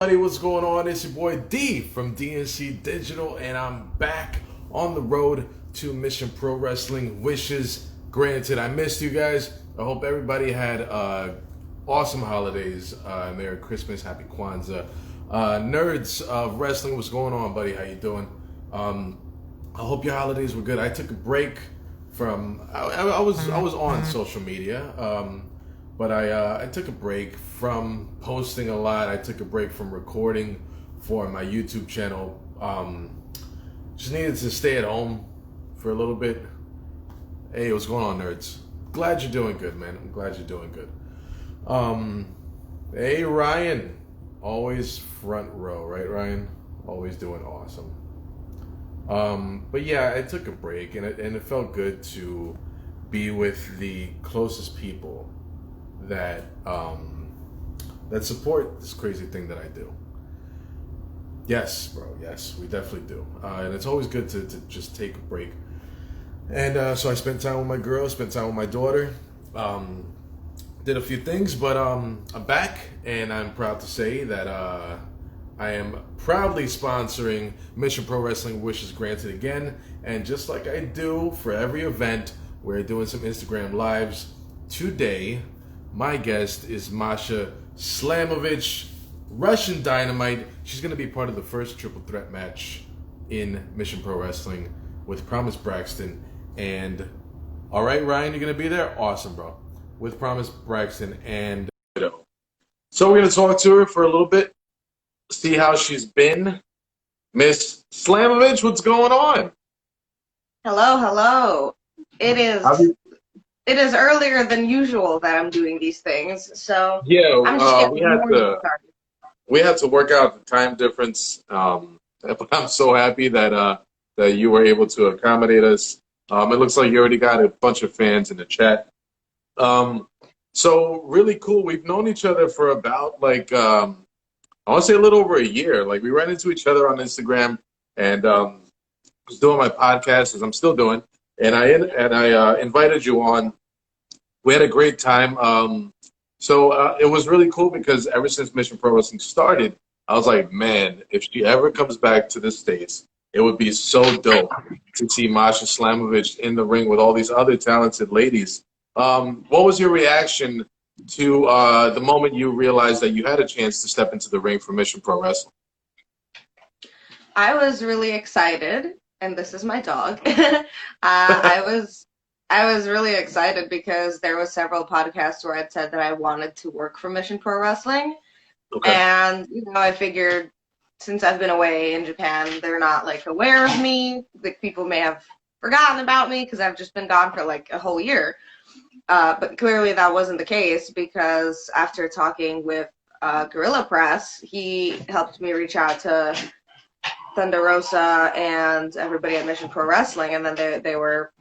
Hey, what's going on? It's your boy D from DNC Digital, and I'm back on the road to Mission Pro Wrestling. Wishes granted. I missed you guys. I hope everybody had awesome holidays. Merry Christmas, Happy Kwanzaa. Nerds of wrestling, what's going on, buddy? How you doing? I hope your holidays were good. I took a break from. I was on social media. But I took a break from posting a lot. I took a break from recording for my YouTube channel. Just needed to stay at home for a little bit. Hey, what's going on, nerds? Glad you're doing good, man. I'm glad you're doing good. Hey, Ryan. Always front row, right, Ryan? Always doing awesome. But yeah, I took a break, and it felt good to be with the closest people that support this crazy thing that I do. Yes, bro. Yes, we definitely do. And it's always good to just take a break. And so I spent time with my girl, spent time with my daughter, did a few things, but I'm back, and I'm proud to say that I am proudly sponsoring Mission Pro Wrestling Wishes Granted again. And just like I do for every event, we're doing some Instagram lives today. My guest is Masha Slamovich, Russian Dynamite. She's going to be part of the first triple threat match in Mission Pro Wrestling with Promise Braxton. And, all right, Ryan, you're going to be there? Awesome, bro. With Promise Braxton and... So we're going to talk to her for a little bit, see how she's been. Miss Slamovich, what's going on? Hello, hello. It is it is earlier than usual that I'm doing these things, so Yeah, I'm just we getting had morning to started. work out the time difference. But I'm so happy that you were able to accommodate us. It looks like you already got a bunch of fans in the chat. So really cool. We've known each other for about I want to say a little over a year. Like we ran into each other on Instagram, and was doing my podcast as I'm still doing, and I invited you on. We had a great time. So it was really cool because ever since Mission Pro Wrestling started, I was like, man, if she ever comes back to the States, it would be so dope to see Masha Slamovich in the ring with all these other talented ladies. What was your reaction to the moment you realized that you had a chance to step into the ring for Mission Pro Wrestling? I was really excited, and this is my dog. I was really excited because there was several podcasts where I'd said that I wanted to work for Mission Pro Wrestling, Okay. and I figured since I've been away in Japan, they're not like aware of me. Like people may have forgotten about me because I've just been gone for like a whole year. But clearly that wasn't the case because after talking with Gorilla Press, he helped me reach out to Thunder Rosa and everybody at Mission Pro Wrestling, and then they were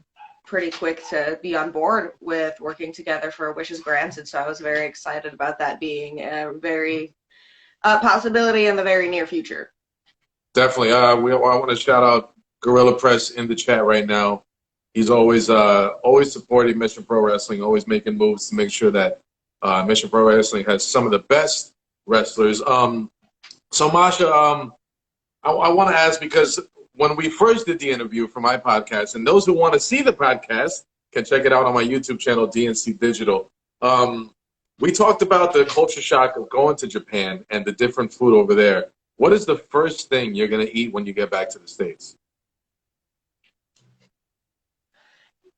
pretty quick to be on board with working together for Wishes Granted. So I was very excited about that being a very possibility in the very near future. Definitely. I want to shout out Gorilla Press in the chat right now. He's always supporting Mission Pro Wrestling, always making moves to make sure that Mission Pro Wrestling has some of the best wrestlers. So Masha, I want to ask because when we first did the interview for my podcast, and those who want to see the podcast can check it out on my YouTube channel, DNC Digital. We talked about the culture shock of going to Japan and the different food over there. What is the first thing you're going to eat when you get back to the States?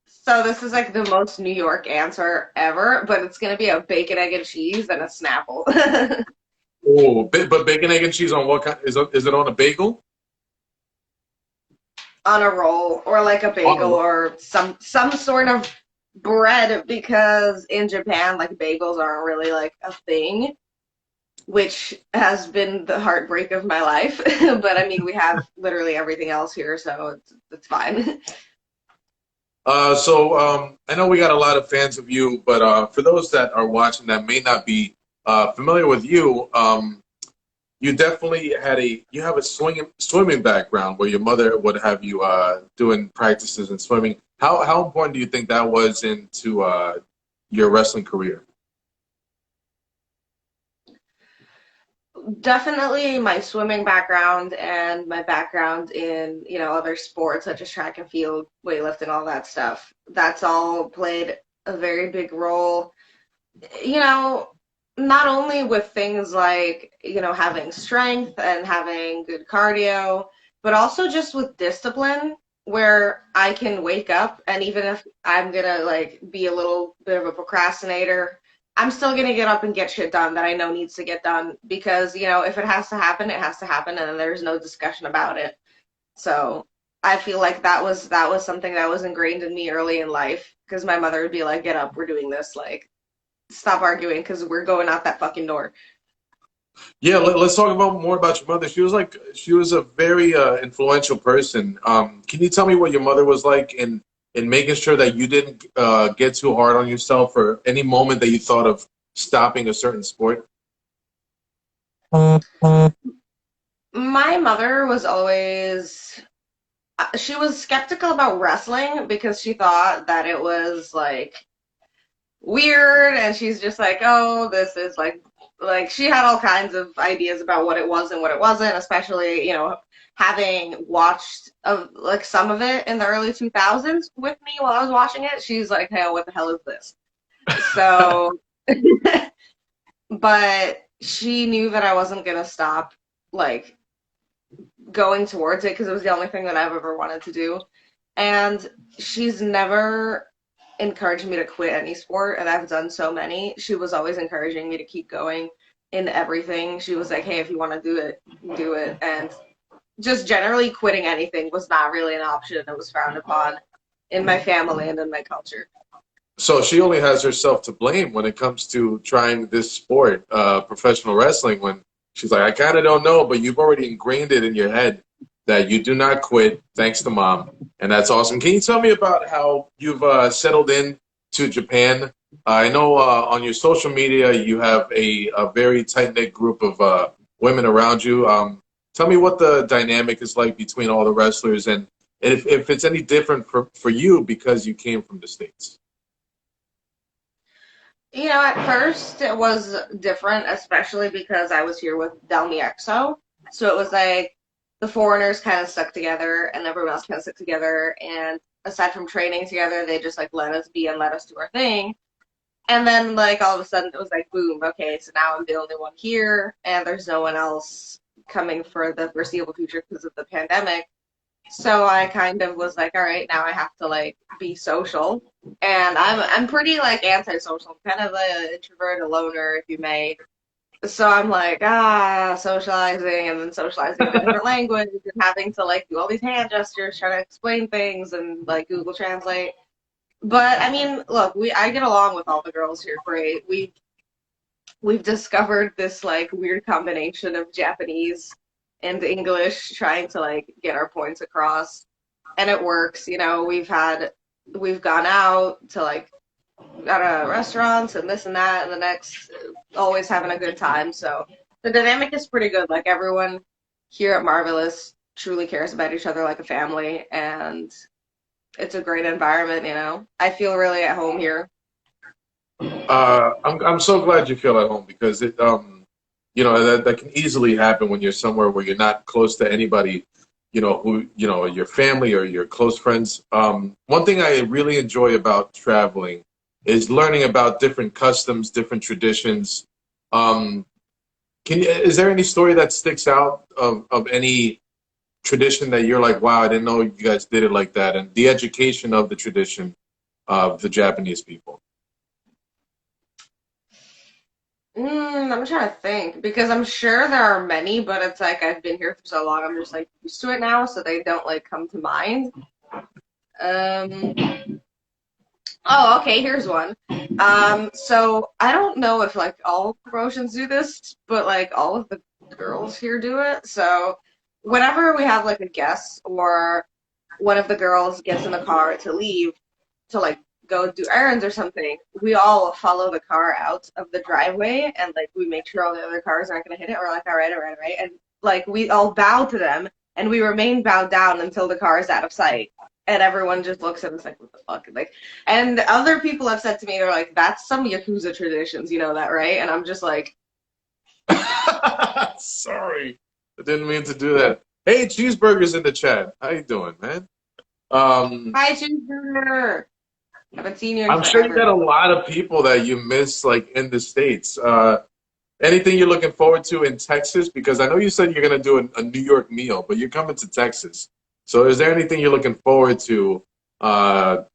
So this is like the most New York answer ever, but it's gonna be a bacon, egg, and cheese and a Snapple. Oh, but bacon, egg, and cheese on what kind? Is it on a bagel? On a roll or like a On a bagel or some sort of bread because in Japan like bagels aren't really like a thing, which has been the heartbreak of my life. But I mean we have literally everything else here, so it's fine. So I know we got a lot of fans of you, but for those that are watching that may not be familiar with you, you definitely you have a swimming background where your mother would have you doing practices in swimming. How important do you think that was into your wrestling career? definitely my swimming background and my background in, other sports such as track and field, weightlifting, all that stuff. That's all played a very big role, you know, not only with things like, having strength and having good cardio, but also just with discipline where I can wake up and even if I'm gonna like be a little bit of a procrastinator, I'm still gonna get up and get shit done that I know needs to get done because, if it has to happen, it has to happen and there's no discussion about it. So I feel like that was something that was ingrained in me early in life because my mother would be like, "Get up, we're doing this." Like, stop arguing because we're going out that fucking door. Yeah, let's talk about more about your mother. She was a very influential person. Can you tell me what your mother was like in making sure that you didn't get too hard on yourself or any moment that you thought of stopping a certain sport? My mother was always, she was skeptical about wrestling because she thought that it was like weird and she's just like, oh, this is like she had all kinds of ideas about what it was and what it wasn't, especially, having watched like some of it in the early 2000s with me while I was watching it. She's like, hey, what the hell is this? So, but she knew that I wasn't gonna stop like going towards it because it was the only thing that I've ever wanted to do. And she's never encouraged me to quit any sport, and I've done so many. She was always encouraging me to keep going in everything. She was like, hey, if you want to do it, do it. And just generally quitting anything was not really an option. It was frowned upon in my family and in my culture. So she only has herself to blame when it comes to trying this sport, professional wrestling, when she's like, I kind of don't know, but you've already ingrained it in your head that you do not quit, thanks to mom. And that's awesome. Can you tell me about how you've settled in to Japan? I know on your social media you have a very tight-knit group of women around you. Tell me what the dynamic is like between all the wrestlers and if it's any different for you because you came from the States. At first it was different, especially because I was here with Del Miexo. So it was like the foreigners kind of stuck together and everyone else kind of stuck together. And aside from training together, they just like let us be and let us do our thing. And then like all of a sudden it was like boom, okay, so now I'm the only one here and there's no one else coming for the foreseeable future because of the pandemic. So I kind of was like, all right, now I have to like be social. And I'm pretty like antisocial. I'm kind of an introvert, a loner, if you may. So I'm like, socializing and then socializing in a different language and having to like do all these hand gestures, trying to explain things and like Google Translate. But I mean, look, I get along with all the girls here great. We've discovered this like weird combination of Japanese and English trying to like get our points across and it works. We've gone out to like at a restaurants and this and that and the next always having a good time. So the dynamic is pretty good. Like everyone here at Marvelous truly cares about each other like a family and it's a great environment. I feel really at home here. I'm so glad you feel at home because it that can easily happen when you're somewhere where you're not close to anybody, who your family or your close friends. One thing I really enjoy about traveling is learning about different customs, different traditions. Is there any story that sticks out of any tradition that you're like, wow, I didn't know you guys did it like that, and the education of the tradition of the Japanese people? I'm trying to think because I'm sure there are many, but it's like I've been here for so long, I'm just like used to it now, so they don't like come to mind. Um, oh, okay, here's one. So I don't know if like all promotions do this, but like all of the girls here do it. So whenever we have like a guest or one of the girls gets in the car to leave to like go do errands or something, we all follow the car out of the driveway and like we make sure all the other cars aren't gonna hit it. We're like, all right, all right, all right. And like we all bow to them and we remain bowed down until the car is out of sight. And everyone just looks at us like, what the fuck? Like, and other people have said to me, they're like, that's some Yakuza traditions, you know that, right? And I'm just like, Sorry, I didn't mean to do that. Hey, Cheeseburger's in the chat. How you doing, man? Um, Hi, Cheeseburger. Haven't seen you in I'm sure you got forever. a lot of people that you miss, like in the States. Anything you're looking forward to in Texas? Because I know you said you're gonna do a New York meal, but you're coming to Texas. So is there anything you're looking forward to?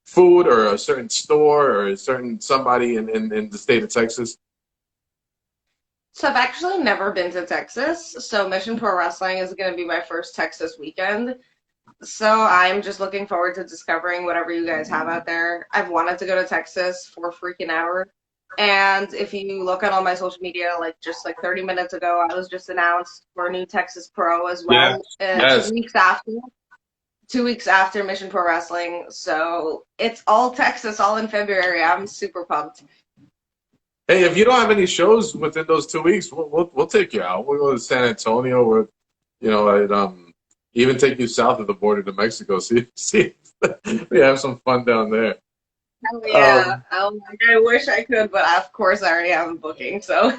Food or a certain store or a certain somebody in the state of Texas? So I've actually never been to Texas, so Mission Pro Wrestling is going to be my first Texas weekend. So I'm just looking forward to discovering whatever you guys have out there. I've wanted to go to Texas for freaking hour. And if you look at all my social media, like just like 30 minutes ago, I was just announced for a new Texas Pro as Yes, well. yes. 2 weeks after Mission Pro Wrestling. So it's all Texas, all in February. I'm super pumped. Hey, if you don't have any shows within those 2 weeks, we'll take you out. We'll go to San Antonio, or I'd, even take you south of the border to Mexico. See, we have some fun down there. Oh yeah. Um, I wish I could, but of course I already have a booking. So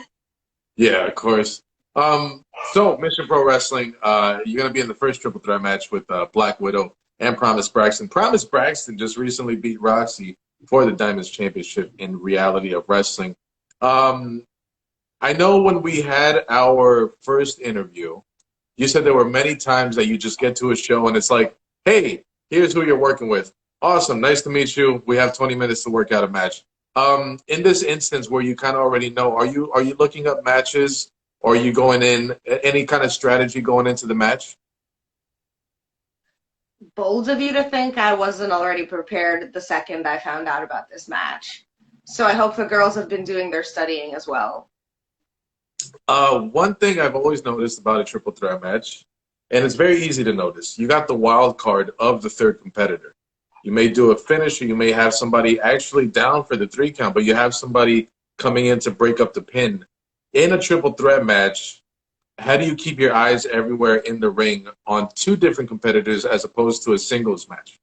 yeah, of course. So Mission Pro Wrestling, you're gonna be in the first triple threat match with Black Widow and Promise Braxton. Promise Braxton just recently beat Roxy for the Diamonds Championship in Reality of Wrestling. Um, I know when we had our first interview, you said there were many times that you just get to a show and it's like, hey, here's who you're working with. Awesome, nice to meet you. We have 20 minutes to work out a match. In this instance where you kind of already know, are you looking up matches, or are you going in any kind of strategy going into the match? bold of you to think I wasn't already prepared the second I found out about this match. So I hope the girls have been doing their studying as well. One thing I've always noticed about a triple threat match, and it's very easy to notice, you got the wild card of the third competitor. You may do a finish, or you may have somebody actually down for the 3 count, but you have somebody coming in to break up the pin. In a triple threat match, how do you keep your eyes everywhere in the ring on 2 different competitors as opposed to a singles match?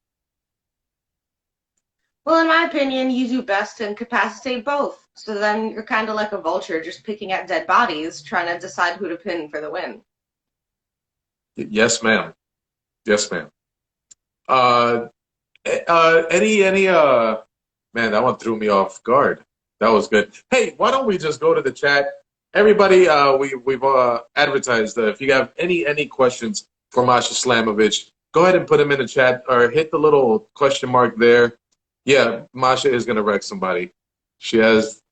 Well, in my opinion, you do best to incapacitate both. So then you're kind of like a vulture just picking at dead bodies, trying to decide who to pin for the win. Yes, ma'am. Yes, ma'am. Uh, any man, that one threw me off guard. That was good. Hey, why don't we just go to the chat? Everybody, we've advertised if you have any questions for Masha Slamovich, go ahead and put them in the chat or hit the little question mark there. Yeah, Masha is gonna wreck somebody. She has.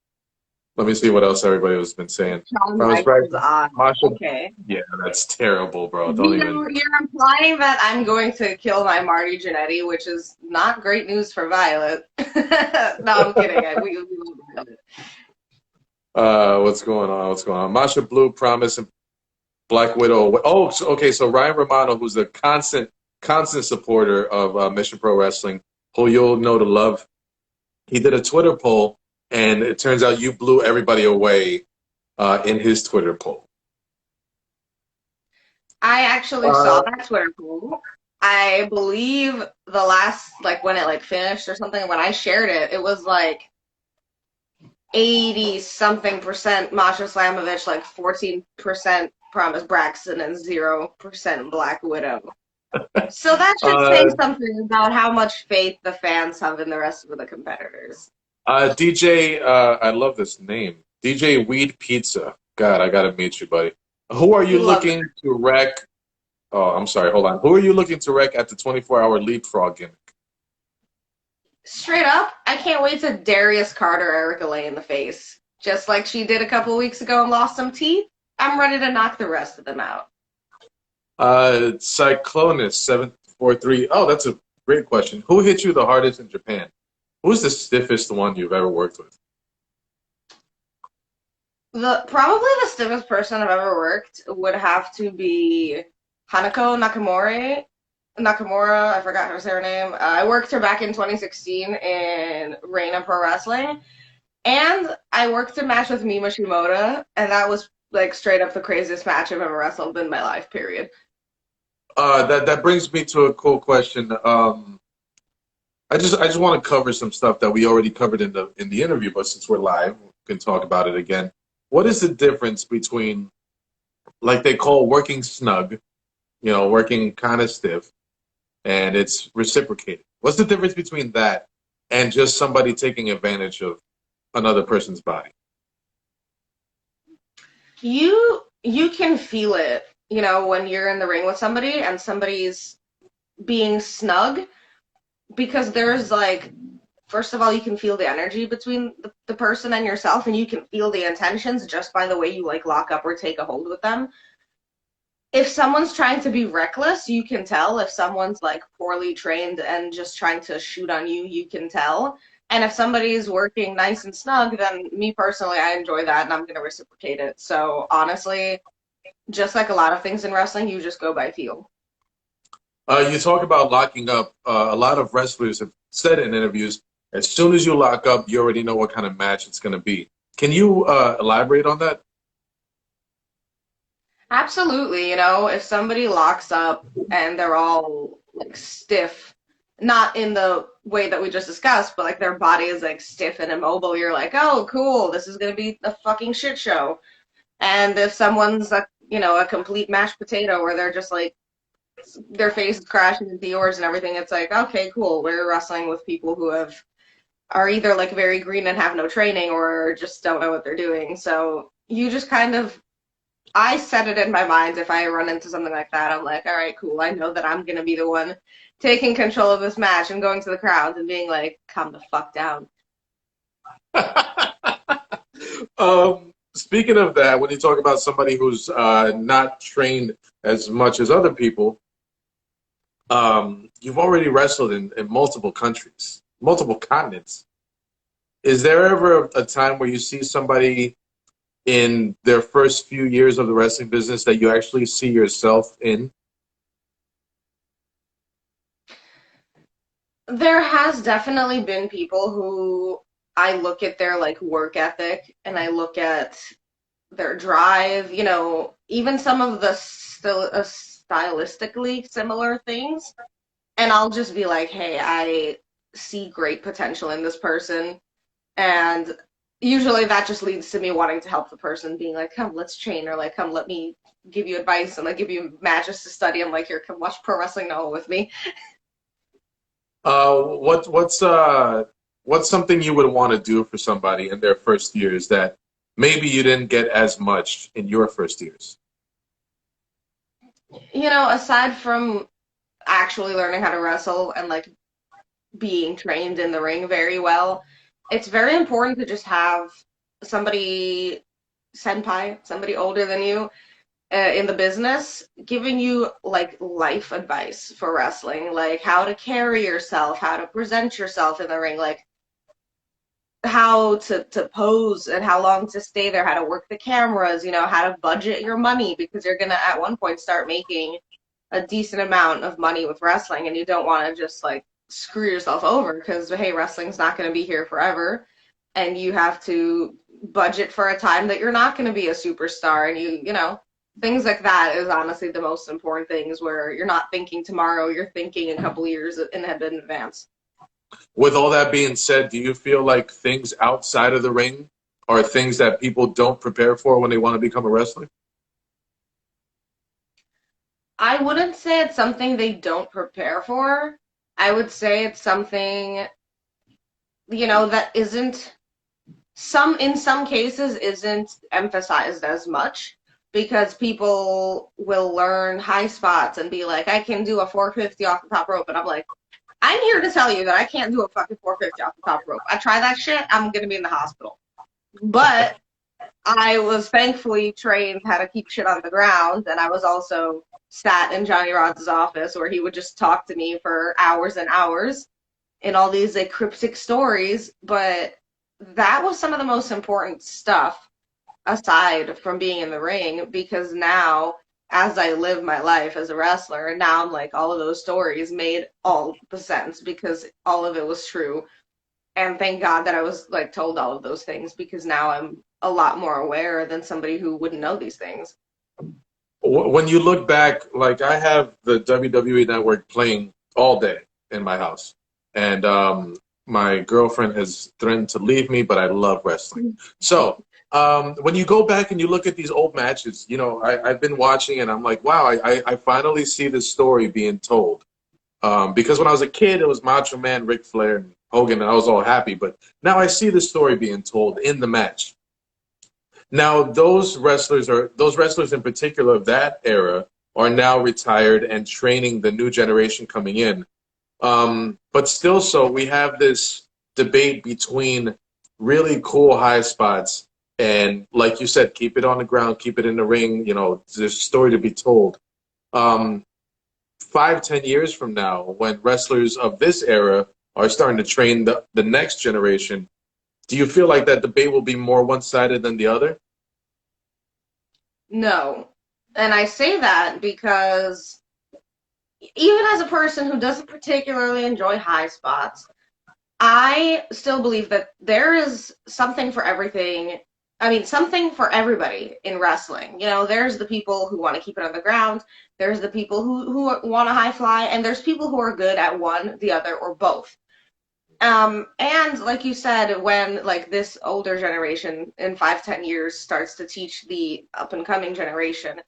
Let me see what else everybody has been saying. Shawn Promise Michaels Braxton, on. Masha. Okay. Yeah, that's terrible, bro. Don't even. You're implying that I'm going to kill my Marty Jannetty, which is not great news for Violet. No, I'm kidding. We love Violet. What's going on? What's going on? Masha Blue, Promise, and Black Widow. Oh, okay. So Ryan Romano, who's a constant supporter of Mission Pro Wrestling, who you'll know to love, he did a Twitter poll, and it turns out you blew everybody away in his Twitter poll. I actually saw that Twitter poll. I believe the last, like when it like finished or something, when I shared it, it was like 80 something percent Masha Slamovich, like 14% Promise Braxton, and 0% Black Widow. So that should say something about how much faith the fans have in the rest of the competitors. DJ, I love this name. DJ Weed Pizza. God, I gotta meet you, buddy. Who are you looking to wreck? Oh, I'm sorry. Hold on. Who are you looking to wreck at the 24-hour leapfrog gimmick? Straight up, I can't wait to Darius Carter Erica Lay in the face. Just like she did a couple weeks ago and lost some teeth, I'm ready to knock the rest of them out. Cyclonus743. Oh, that's a great question. Who hit you the hardest in Japan? Who's the stiffest one you've ever worked with? Probably the stiffest person I've ever worked would have to be Hanako Nakamura, I forgot her surname. I worked her back in 2016 in Reina Pro Wrestling. And I worked a match with Mima Shimoda, and that was like straight up the craziest match I've ever wrestled in my life, period. That brings me to a cool question. I just want to cover some stuff that we already covered in the interview, but since we're live, we can talk about it again. What is the difference between like they call working snug, working kind of stiff, and it's reciprocated. What's the difference between that and just somebody taking advantage of another person's body? You can feel it, when you're in the ring with somebody and somebody's being snug, because there's like, first of all, you can feel the energy between the person and yourself, and you can feel the intentions just by the way you like lock up or take a hold with them. If someone's trying to be reckless, you can tell. If someone's like poorly trained and just trying to shoot on you, you can tell. And if somebody's working nice and snug, then me personally, I enjoy that and I'm going to reciprocate it. So honestly, just like a lot of things in wrestling, you just go by feel. You talk about locking up. A lot of wrestlers have said in interviews, as soon as you lock up, you already know what kind of match it's going to be. Can you elaborate on that? Absolutely, if somebody locks up and they're all like stiff, not in the way that we just discussed, but like their body is like stiff and immobile, you're like, oh, cool, this is gonna be a fucking shit show. And if someone's a complete mashed potato where they're just like their face is crashing into yours and everything, it's like, okay, cool, we're wrestling with people who are either like very green and have no training or just don't know what they're doing. So you just kind of I set it in my mind if I run into something like that, I'm like, all right, cool. I know that I'm going to be the one taking control of this match and going to the crowd and being like, calm the fuck down. Speaking of that, when you talk about somebody who's not trained as much as other people, you've already wrestled in multiple countries, multiple continents. Is there ever a time where you see somebody in their first few years of the wrestling business that you actually see yourself in? There has definitely been people who I look at their like work ethic and I look at their drive, even some of the stylistically similar things. And I'll just be like, hey, I see great potential in this person. And usually that just leads to me wanting to help the person, being like, come, let's train, or like, come, let me give you advice and like give you matches to study. I'm like, here, come watch Pro Wrestling Noah with me. What's something you would want to do for somebody in their first years that maybe you didn't get as much in your first years? Aside from actually learning how to wrestle and like being trained in the ring very well, it's very important to just have somebody, senpai, somebody older than you, in the business, giving you like life advice for wrestling, like how to carry yourself, how to present yourself in the ring, like how to pose and how long to stay there, how to work the cameras, how to budget your money, because you're gonna at one point start making a decent amount of money with wrestling and you don't want to just like screw yourself over because hey, wrestling's not going to be here forever and you have to budget for a time that you're not going to be a superstar, and things like that is honestly the most important things, where you're not thinking tomorrow, you're thinking a couple years in advance. With all that being said, do you feel like things outside of the ring are things that people don't prepare for when they want to become a wrestler? I wouldn't say it's something they don't prepare for. I would say it's something, that isn't in some cases isn't emphasized as much, because people will learn high spots and be like, I can do a 450 off the top rope, and I'm like, I'm here to tell you that I can't do a fucking 450 off the top rope. I try that shit, I'm gonna be in the hospital. But I was thankfully trained how to keep shit on the ground, and I was also sat in Johnny Rod's office where he would just talk to me for hours and hours in all these like cryptic stories. But that was some of the most important stuff aside from being in the ring, because now as I live my life as a wrestler, and now I'm like, all of those stories made all the sense because all of it was true. And thank God that I was like told all of those things, because now I'm a lot more aware than somebody who wouldn't know these things. When you look back, like I have the WWE Network playing all day in my house, and my girlfriend has threatened to leave me, but I love wrestling. So When you go back and you look at these old matches, you know, I've been watching and I'm like, wow, I finally see this story being told. Because when I was a kid, it was Macho Man, Ric Flair, and Hogan, and I was all happy. But now I see the story being told in the match. Now those wrestlers in particular of that era are now retired and training the new generation coming in. But still, so we have this debate between really cool high spots and, like you said, keep it on the ground, keep it in the ring. You know, there's a story to be told. 5, 10 years from now, when wrestlers of this era are starting to train the next generation, do you feel like that debate will be more one-sided than the other? No. And I say that because even as a person who doesn't particularly enjoy high spots, I still believe that there is something for everything. I mean, something for everybody in wrestling. You know, there's the people who want to keep it on the ground, there's the people who want to high fly, and there's people who are good at one, the other, or both. And like you said, when like this older generation in 5, 10 years starts to teach the up and coming generation,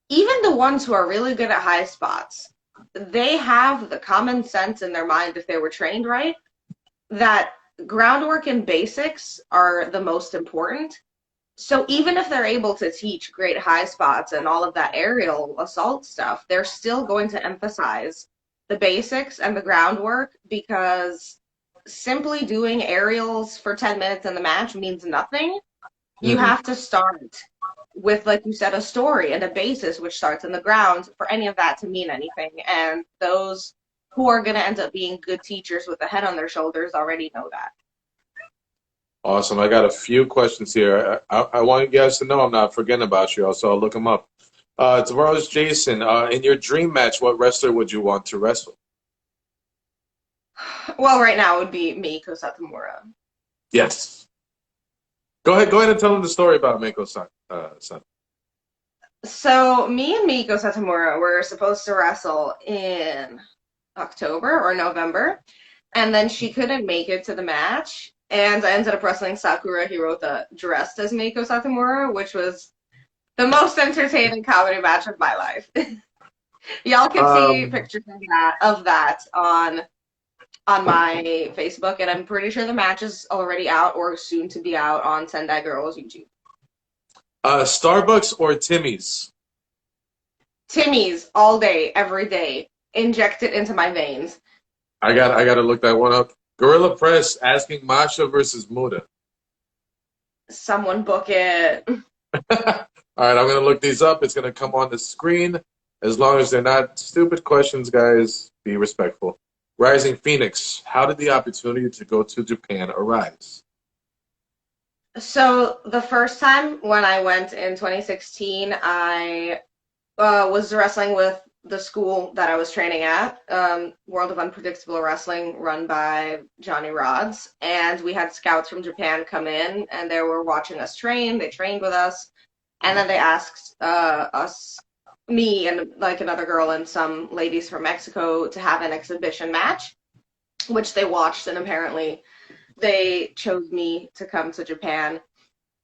even the ones who are really good at high spots, they have the common sense in their mind, if they were trained right, that groundwork and basics are the most important. So even if they're able to teach great high spots and all of that aerial assault stuff, they're still going to emphasize the basics and the groundwork, because simply doing aerials for 10 minutes in the match means nothing. You have to start with, like you said, a story and a basis which starts in the ground for any of that to mean anything. And those who are going to end up being good teachers with a head on their shoulders already know that. Awesome. I got a few questions here. I want you guys to know I'm not forgetting about you, so I'll look them up. Tomorrow's Jason. In your dream match, what wrestler would you want to wrestle? Well, right now it would be Meiko Satomura. Yes. Go ahead and tell them the story about Meiko-san. So me and Meiko Satomura were supposed to wrestle in October or November, and then she couldn't make it to the match, and I ended up wrestling Sakura Hirota dressed as Meiko Satomura, which was the most entertaining comedy match of my life. Y'all can see pictures of that on my Facebook, and I'm pretty sure the match is already out or soon to be out on Sendai Girls YouTube. Starbucks or Timmy's? Timmy's all day, every day. Inject it into my veins. I got to look that one up. Gorilla Press asking Masha versus Muda. Someone book it. All right, I'm going to look these up. It's going to come on the screen. As long as they're not stupid questions, guys, be respectful. Rising Phoenix, how did the opportunity to go to Japan arise? So the first time when I went in 2016, I was wrestling with the school that I was training at, World of Unpredictable Wrestling, run by Johnny Rods. And we had scouts from Japan come in, and they were watching us train. They trained with us. And then they asked me and like another girl and some ladies from Mexico to have an exhibition match, which they watched, and apparently they chose me to come to Japan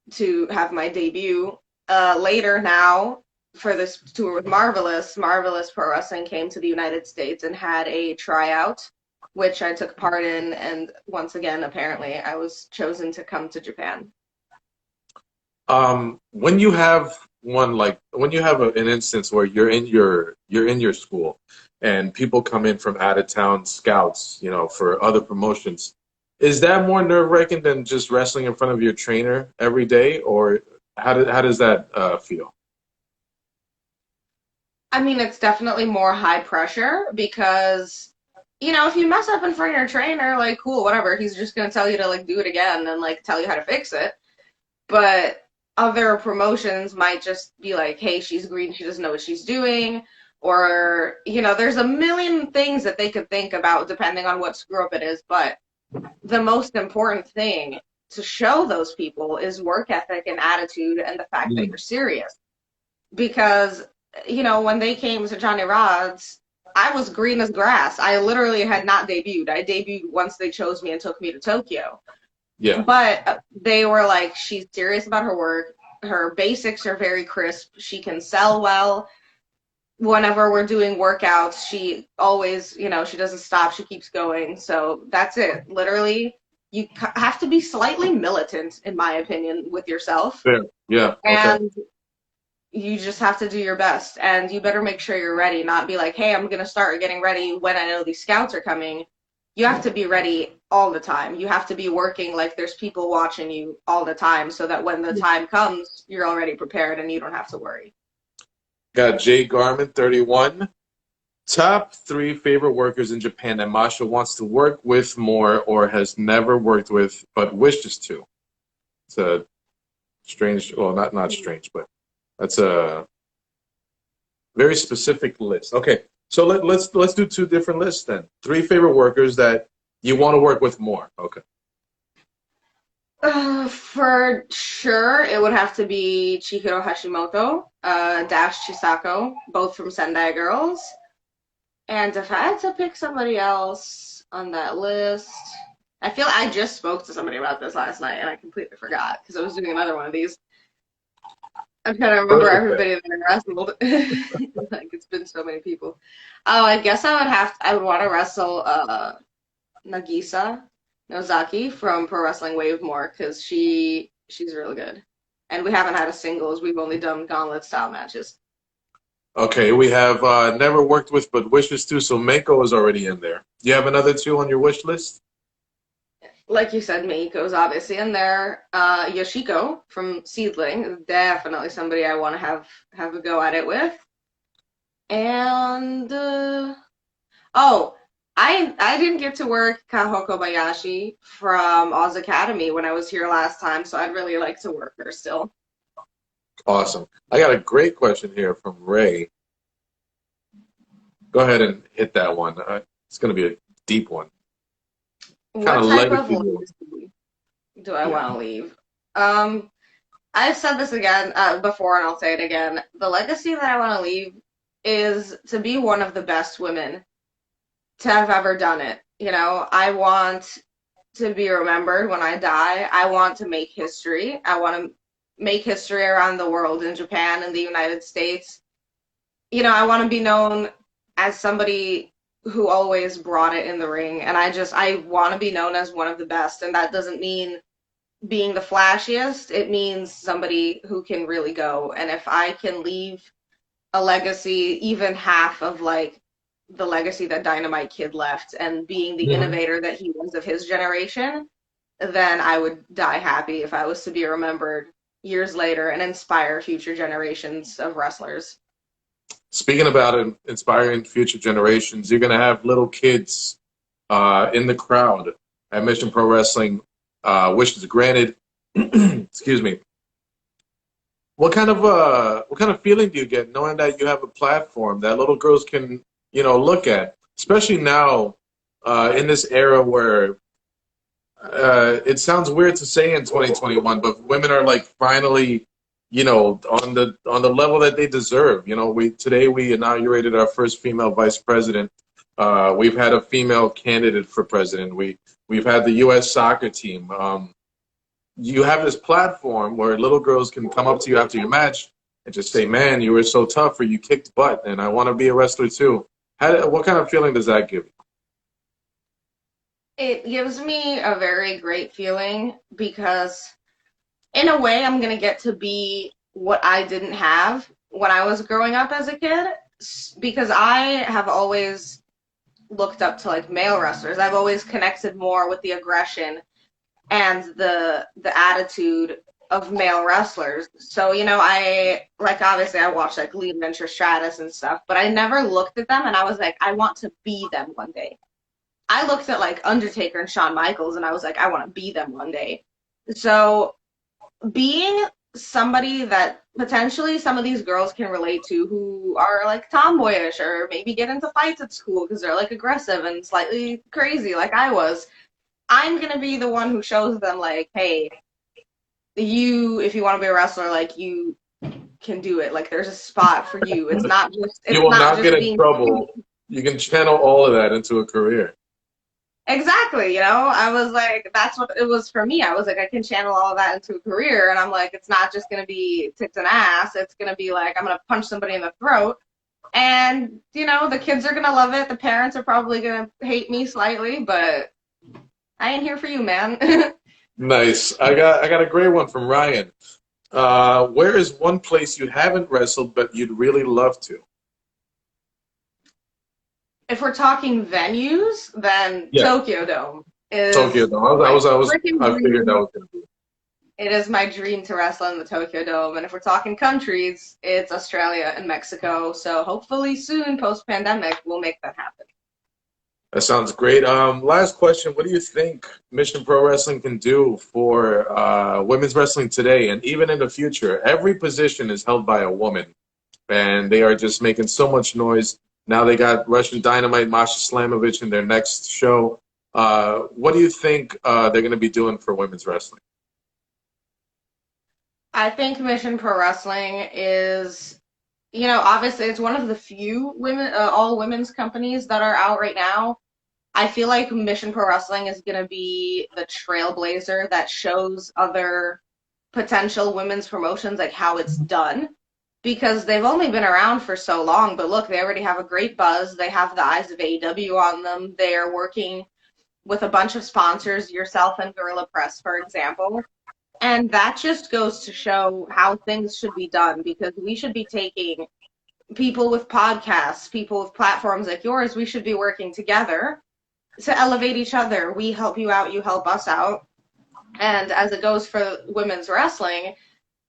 to have my debut. Later now, for this tour with Marvelous Pro Wrestling came to the United States and had a tryout, which I took part in, and once again, apparently, I was chosen to come to Japan. When you have an instance where you're in your school and people come in from out of town scouts, you know, for other promotions, is that more nerve-wracking than just wrestling in front of your trainer every day, or how does that feel? I mean, it's definitely more high pressure because, you know, if you mess up in front of your trainer, like, cool, whatever, he's just going to tell you to, like, do it again and, like, tell you how to fix it. But other promotions might just be like, hey, she's green, she doesn't know what she's doing. Or, you know, there's a million things that they could think about depending on what screw up it is. But the most important thing to show those people is work ethic and attitude and the fact that you're serious. Because, you know, when they came to Johnny Rods, I was green as grass. I literally had not debuted. I debuted once they chose me and took me to Tokyo. Yeah. But they were like, she's serious about her work. Her basics are very crisp. She can sell well. Whenever we're doing workouts, she always, she doesn't stop. She keeps going. So that's it. Literally, you have to be slightly militant, in my opinion, with yourself. Fair. Yeah. Okay. And you just have to do your best. And you better make sure you're ready, not be like, hey, I'm going to start getting ready when I know these scouts are coming. You have to be ready all the time. You have to be working like there's people watching you all the time so that when the time comes, you're already prepared and you don't have to worry. Got Jay Garman, 31. Top 3 favorite workers in Japan that Masha wants to work with more or has never worked with but wishes to. It's a strange, well, not strange, but that's a very specific list. Okay, so let's do 2 different lists then. 3 favorite workers that you want to work with more. Okay. For sure, it would have to be Chihiro Hashimoto, Dash Chisako, both from Sendai Girls. And if I had to pick somebody else on that list, I feel I just spoke to somebody about this last night and I completely forgot because I was doing another one of these. I'm trying to remember everybody that I wrestled. Like it's been so many people. Oh, I guess I would want to wrestle Nagisa Nozaki from Pro Wrestling Wave more because she's really good. And we haven't had a singles. We've only done gauntlet style matches. Okay, we have never worked with but wishes to, so Mako is already in there. Do you have another 2 on your wish list? Like you said, Meiko's obviously in there. Yoshiko from Seedling is definitely somebody I want to have a go at it with. And I didn't get to work Kaho Kobayashi from Oz Academy when I was here last time, so I'd really like to work her still. Awesome. I got a great question here from Ray. Go ahead and hit that one. It's going to be a deep one. What type of legacy do I want to leave? I've said this again before, and I'll say it again. The legacy that I want to leave is to be one of the best women to have ever done it. I want to be remembered when I die. I want to make history. I want to make history around the world, in Japan and the United States. I want to be known as somebody who always brought it in the ring. And I want to be known as one of the best. And that doesn't mean being the flashiest. It means somebody who can really go. And if I can leave a legacy, even half of like the legacy that Dynamite Kid left and being the innovator that he was of his generation, then I would die happy if I was to be remembered years later and inspire future generations of wrestlers. Speaking about inspiring future generations, you're going to have little kids in the crowd at Mission Pro Wrestling, wishes granted. Excuse me. What kind of feeling do you get knowing that you have a platform that little girls can, look at, especially now in this era where it sounds weird to say in 2021, but women are like finally, on the level that they deserve. Today we inaugurated our first female vice president. We've had a female candidate for president. We've had the U.S. soccer team. You have this platform where little girls can come up to you after your match and just say, "Man, you were so tough," or "You kicked butt," and I want to be a wrestler too. What kind of feeling does that give you? It gives me a very great feeling because in a way I'm going to get to be what I didn't have when I was growing up as a kid, because I have always looked up to like male wrestlers. I've always connected more with the aggression and the attitude of male wrestlers. So, obviously I watched like Lee Adventure Stratus and stuff, but I never looked at them and I was like, I want to be them one day. I looked at like Undertaker and Shawn Michaels and I was like, I want to be them one day. So being somebody that potentially some of these girls can relate to who are like tomboyish or maybe get into fights at school because they're like aggressive and slightly crazy like I was, I'm going to be the one who shows them like, hey, if you want to be a wrestler, like you can do it. Like there's a spot for you. It's not just, You will not get in trouble. You can channel all of that into a career. Exactly, you know, I was like, that's what it was for me. I was like, I can channel all of that into a career. And I'm like, it's not just going to be tits and ass. It's going to be like, I'm going to punch somebody in the throat. And, you know, the kids are going to love it. The parents are probably going to hate me slightly, but I ain't here for you, man. Nice. I got a great one from Ryan. Where is one place you haven't wrestled but you'd really love to? If we're talking venues, then Yeah, Tokyo Dome Tokyo. is No, my freaking I figured that dream. was gonna be. It is my dream to wrestle in the Tokyo Dome. And if we're talking countries, it's Australia and Mexico. So hopefully soon, post-pandemic, we'll make that happen. That sounds great. Last question. What do you think Mission Pro Wrestling can do for women's wrestling today and even in the future? Every position is held by a woman, and they are just making so much noise. Now they got Russian Dynamite, Masha Slamovich in their next show. What do you think they're going to be doing for women's wrestling? I think Mission Pro Wrestling is, you know, obviously it's one of the few women, all women's companies that are out right now. I feel like Mission Pro Wrestling is going to be the trailblazer that shows other potential women's promotions like how it's done because they've only been around for so long. But look, they already have a great buzz. They have the eyes of AEW on them. They are working with a bunch of sponsors, yourself and Gorilla Press, for example. And that just goes to show how things should be done because we should be taking people with podcasts, people with platforms like yours, we should be working together to elevate each other. We help you out, you help us out. And as it goes for women's wrestling,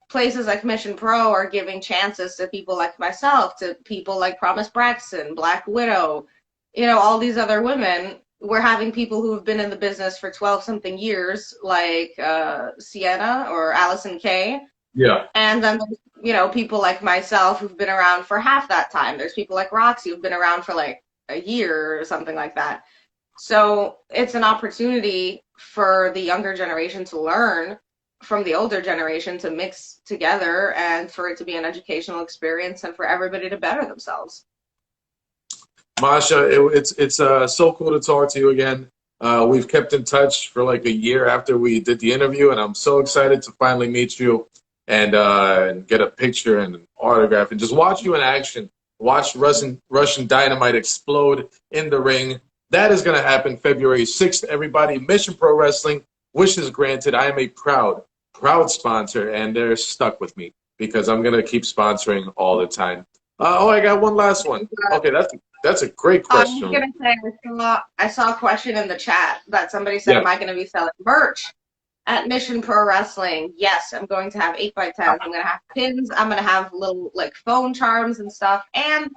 places like Mission Pro are giving chances to people like myself, to people like Promise Braxton, Black Widow, you know, all these other women. We're having people who have been in the business for 12 something years, like Sienna or Allison Kay. Yeah. And then, you know, people like myself who've been around for half that time. There's people like Roxy who've been around for like a year or something like that. So it's an opportunity for the younger generation to learn from the older generation to mix together and for it to be an educational experience and for everybody to better themselves. Masha, it's so cool to talk to you again. We've kept in touch for like a year after we did the interview, and I'm so excited to finally meet you and get a picture and an autograph and just watch you in action. Watch Russian Dynamite explode in the ring. That is going to happen February 6th, everybody. Mission Pro Wrestling, wishes granted. I am a proud sponsor, and they're stuck with me because I'm going to keep sponsoring all the time. I got one last one. Okay, that's a great I was question. gonna say I saw a question in the chat that somebody said, Yeah. "Am I going to be selling merch at Mission Pro Wrestling?" Yes, I'm going to have 8x10s. I'm going to have pins. I'm going to have little like phone charms and stuff. And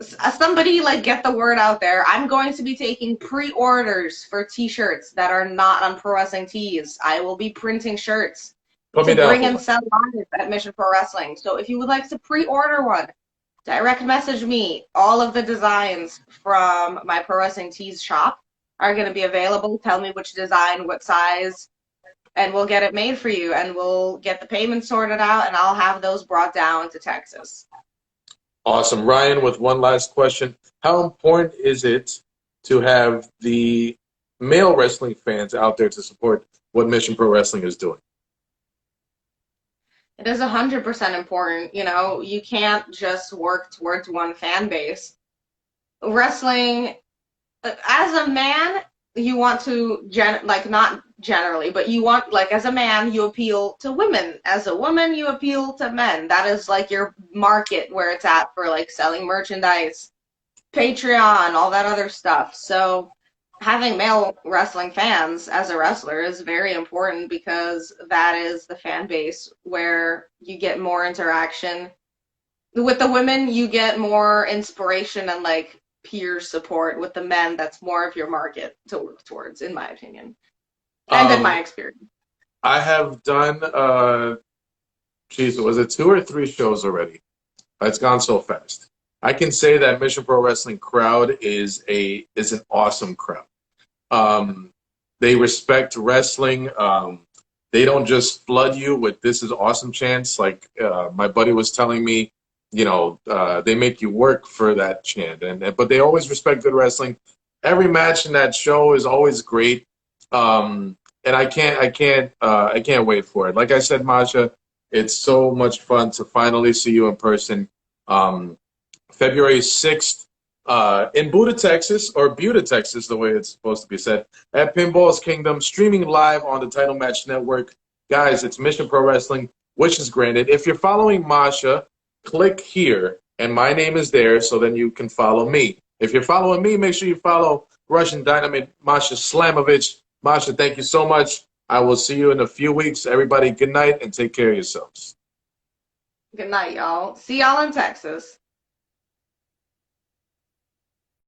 somebody like get the word out there. I'm going to be taking pre-orders for T-shirts that are not on Pro Wrestling Tees. I will be printing shirts Put me to down bring for and one. sell live at Mission Pro Wrestling. So if you would like to pre-order one, direct message me. All of the designs from my Pro Wrestling Tees shop are going to be available. Tell me which design, what size, and we'll get it made for you. And we'll get the payment sorted out, and I'll have those brought down to Texas. Awesome. Ryan, with one last question. How important is it to have the male wrestling fans out there to support what Mission Pro Wrestling is doing? It is 100% important. You know, you can't just work towards one fan base. Wrestling, as a man, you want to, not generally, but you want, like, as a man, you appeal to women. As a woman, you appeal to men. That is, like, your market where it's at for, like, selling merchandise, Patreon, all that other stuff. So having male wrestling fans as a wrestler is very important because that is the fan base where you get more interaction. With the women, you get more inspiration and like peer support. With the men, that's more of your market to work towards, in my opinion, and in my experience. I have done, was it 2 or 3 shows already? It's gone so fast. I can say that Mission Pro Wrestling crowd is an awesome crowd. They respect wrestling. They don't just flood you with "this is awesome" chants. Like my buddy was telling me, you know, they make you work for that chant, but they always respect good wrestling. every match in that show is always great. And I can't wait for it. Like I said, Masha, it's so much fun to finally see you in person. February 6th in Buda, Texas, or Buda, Texas, the way it's supposed to be said, at Pinball's Kingdom, streaming live on the Title Match Network. Guys, it's Mission Pro Wrestling, wishes granted. If you're following Masha, click here, and my name is there, so then you can follow me. If you're following me, make sure you follow Russian Dynamite Masha Slamovich. Masha, thank you so much. I will see you in a few weeks. Everybody, good night, and take care of yourselves. Good night, y'all. See y'all in Texas.